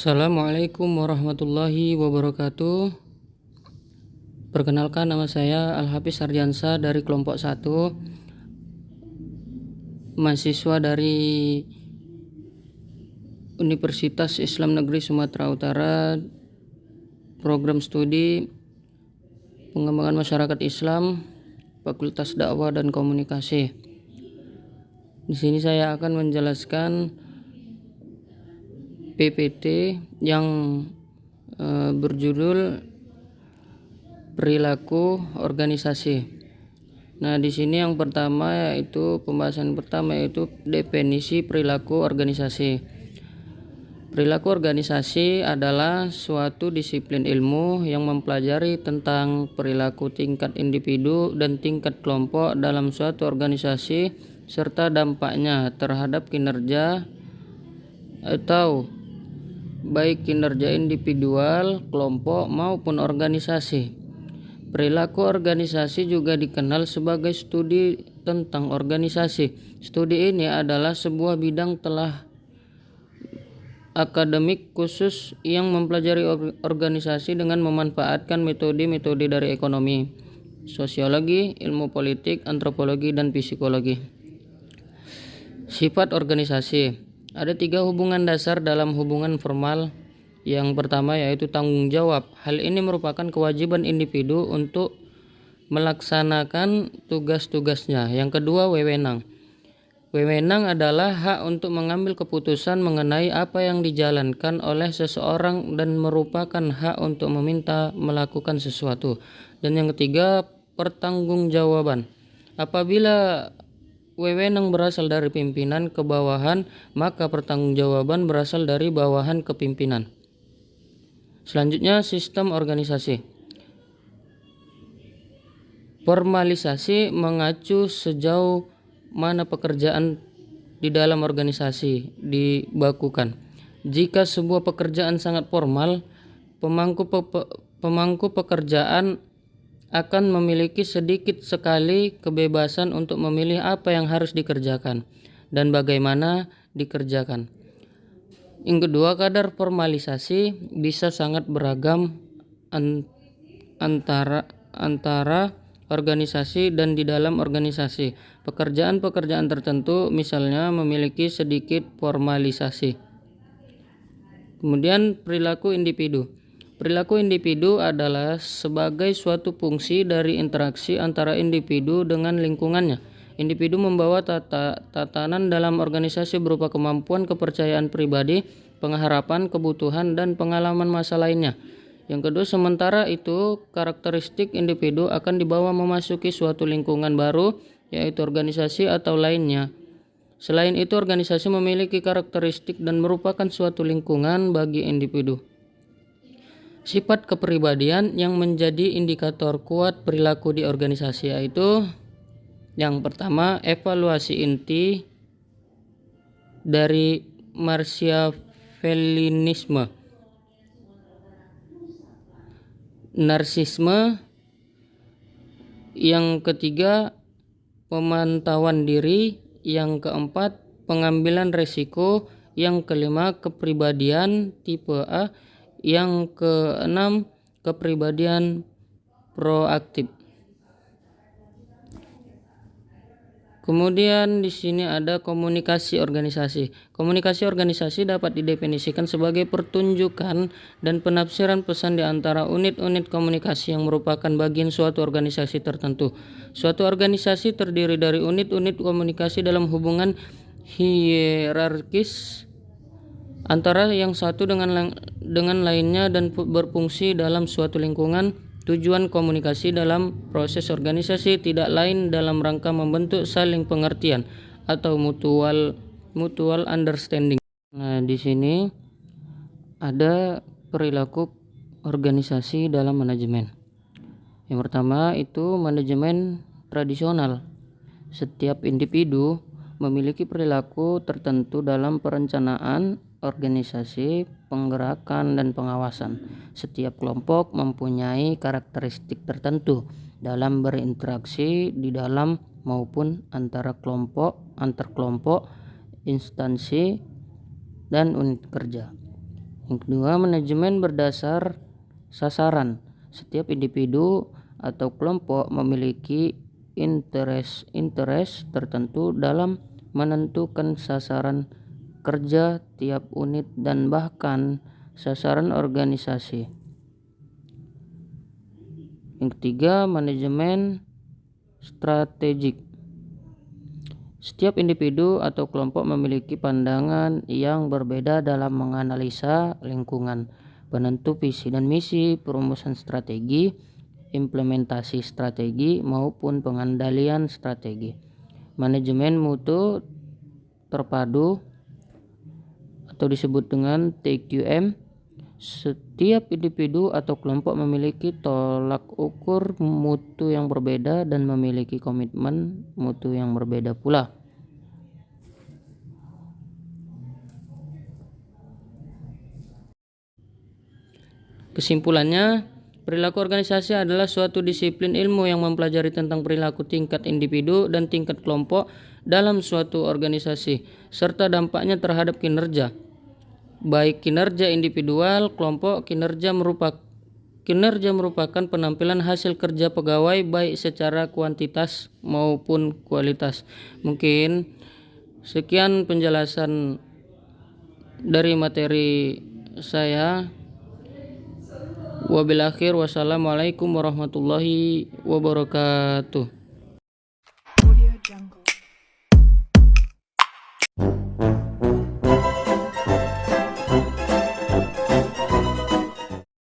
Assalamualaikum warahmatullahi wabarakatuh. Perkenalkan, nama saya Al-Hafiz Sarjansa dari kelompok 1, mahasiswa dari Universitas Islam Negeri Sumatera Utara, program studi pengembangan masyarakat Islam, Fakultas Dakwah dan Komunikasi. Di sini saya akan menjelaskan PPT yang berjudul perilaku organisasi. Nah, di sini yang pertama yaitu pembahasan pertama yaitu definisi perilaku organisasi. Perilaku organisasi adalah suatu disiplin ilmu yang mempelajari tentang perilaku tingkat individu dan tingkat kelompok dalam suatu organisasi serta dampaknya terhadap kinerja atau baik kinerja individual, kelompok maupun organisasi. Perilaku organisasi juga dikenal sebagai studi tentang organisasi. Studi ini adalah sebuah bidang telah akademik khusus yang mempelajari organisasi dengan memanfaatkan metode-metode dari ekonomi, sosiologi, ilmu politik, antropologi, dan psikologi. Sifat organisasi. Ada 3 hubungan dasar dalam hubungan formal. Yang pertama yaitu tanggung jawab. Hal ini merupakan kewajiban individu untuk melaksanakan tugas-tugasnya. Yang kedua, wewenang. Wewenang adalah hak untuk mengambil keputusan mengenai apa yang dijalankan oleh seseorang dan merupakan hak untuk meminta melakukan sesuatu. Dan yang ketiga, pertanggungjawaban. Apabila wewenang berasal dari pimpinan ke bawahan, maka pertanggungjawaban berasal dari bawahan ke pimpinan. Selanjutnya, sistem organisasi. Formalisasi mengacu sejauh mana pekerjaan di dalam organisasi dibakukan. Jika sebuah pekerjaan sangat formal, pemangku pekerjaan akan memiliki sedikit sekali kebebasan untuk memilih apa yang harus dikerjakan dan bagaimana dikerjakan. Yang kedua, kadar formalisasi bisa sangat beragam antara organisasi dan di dalam organisasi. Pekerjaan-pekerjaan tertentu misalnya memiliki sedikit formalisasi. Kemudian, perilaku individu. Perilaku individu adalah sebagai suatu fungsi dari interaksi antara individu dengan lingkungannya. Individu membawa tatanan dalam organisasi berupa kemampuan, kepercayaan pribadi, pengharapan, kebutuhan, dan pengalaman masa lainnya. Yang kedua, sementara itu karakteristik individu akan dibawa memasuki suatu lingkungan baru, yaitu organisasi atau lainnya. Selain itu, organisasi memiliki karakteristik dan merupakan suatu lingkungan bagi individu. Sifat kepribadian yang menjadi indikator kuat perilaku di organisasi yaitu yang pertama, evaluasi inti dari Machiavellianisme, narsisme. Yang ketiga, pemantauan diri. Yang keempat, pengambilan resiko. Yang kelima, kepribadian tipe A. Yang keenam, kepribadian proaktif. Kemudian di sini ada komunikasi organisasi. Komunikasi organisasi dapat didefinisikan sebagai pertunjukan dan penafsiran pesan di antara unit-unit komunikasi yang merupakan bagian suatu organisasi tertentu. Suatu organisasi terdiri dari unit-unit komunikasi dalam hubungan hierarkis antara yang satu dengan lainnya dan berfungsi dalam suatu lingkungan. Tujuan komunikasi dalam proses organisasi tidak lain dalam rangka membentuk saling pengertian atau mutual understanding. Nah, di sini ada perilaku organisasi dalam manajemen. Yang pertama itu manajemen tradisional. Setiap individu memiliki perilaku tertentu dalam perencanaan organisasi, penggerakan, dan pengawasan. Setiap kelompok mempunyai karakteristik tertentu dalam berinteraksi di dalam maupun antar kelompok, instansi, dan unit kerja. Yang kedua, manajemen berdasar sasaran. Setiap individu atau kelompok memiliki interest tertentu dalam menentukan sasaran kerja tiap unit dan bahkan sasaran organisasi. Yang ketiga, manajemen strategik. Setiap individu atau kelompok memiliki pandangan yang berbeda dalam menganalisa lingkungan, penentu visi dan misi, perumusan strategi, implementasi strategi, maupun pengendalian strategi. Manajemen mutu terpadu atau disebut dengan TQM. Setiap individu atau kelompok memiliki tolak ukur mutu yang berbeda dan memiliki komitmen mutu yang berbeda pula. Kesimpulannya, perilaku organisasi adalah suatu disiplin ilmu yang mempelajari tentang perilaku tingkat individu dan tingkat kelompok dalam suatu organisasi, serta dampaknya terhadap kinerja. Baik kinerja individual, kelompok, kinerja merupakan penampilan hasil kerja pegawai baik secara kuantitas maupun kualitas. Mungkin sekian penjelasan dari materi saya. Wabillahi akhir, wassalamualaikum warahmatullahi wabarakatuh.